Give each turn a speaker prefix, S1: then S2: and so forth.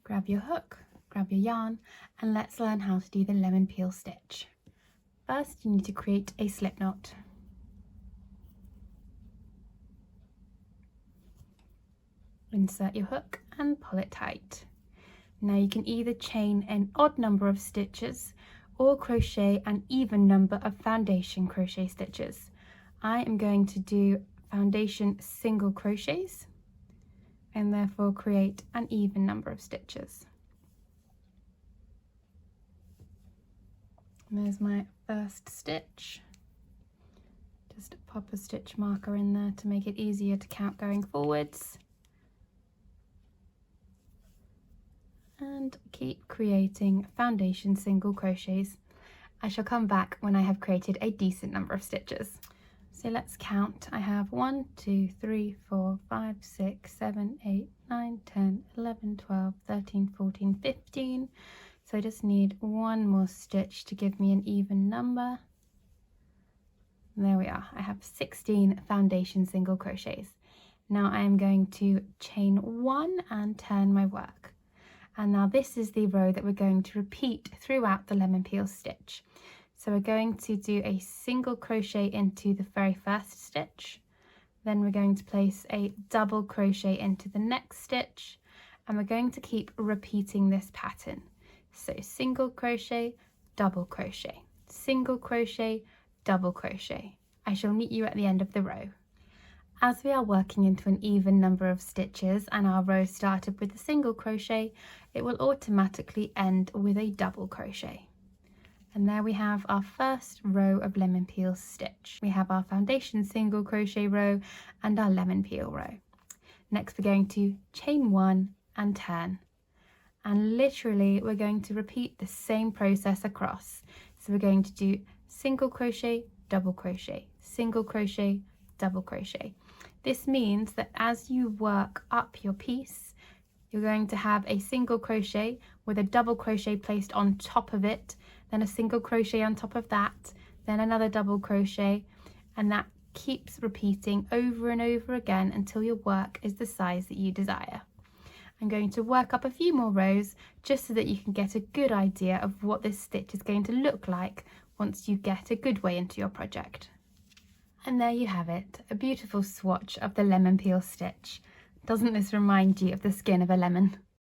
S1: Grab your hook, grab your yarn, and let's learn how to do the lemon peel stitch. First, you need to create a slip knot. Insert your hook and pull it tight. Now you can either chain an odd number of stitches or crochet an even number of foundation crochet stitches. I am going to do foundation single crochets and therefore create an even number of stitches. And there's my first stitch. Just pop a stitch marker in there to make it easier to count going forwards. And keep creating foundation single crochets. I shall come back when I have created a decent number of stitches. So let's count. I have 1, 2, 3, 4, 5, 6, 7, 8, 9, 10, 11, 12, 13, 14, 15. So I just need one more stitch to give me an even number. And there we are. I have 16 foundation single crochets. Now I am going to chain 1 and turn my work. And now this is the row that we're going to repeat throughout the lemon peel stitch. So we're going to do a single crochet into the very first stitch. Then we're going to place a double crochet into the next stitch. And we're going to keep repeating this pattern. So single crochet, double crochet, single crochet, double crochet. I shall meet you at the end of the row. As we are working into an even number of stitches and our row started with a single crochet, it will automatically end with a double crochet. And there we have our first row of lemon peel stitch. We have our foundation single crochet row and our lemon peel row. Next we're going to chain 1 and turn. And literally we're going to repeat the same process across. So we're going to do single crochet, double crochet, single crochet, double crochet. This means that as you work up your piece, you're going to have a single crochet with a double crochet placed on top of it, then a single crochet on top of that, then another double crochet, and that keeps repeating over and over again until your work is the size that you desire. I'm going to work up a few more rows just so that you can get a good idea of what this stitch is going to look like once you get a good way into your project. And there you have it, a beautiful swatch of the lemon peel stitch. Doesn't this remind you of the skin of a lemon?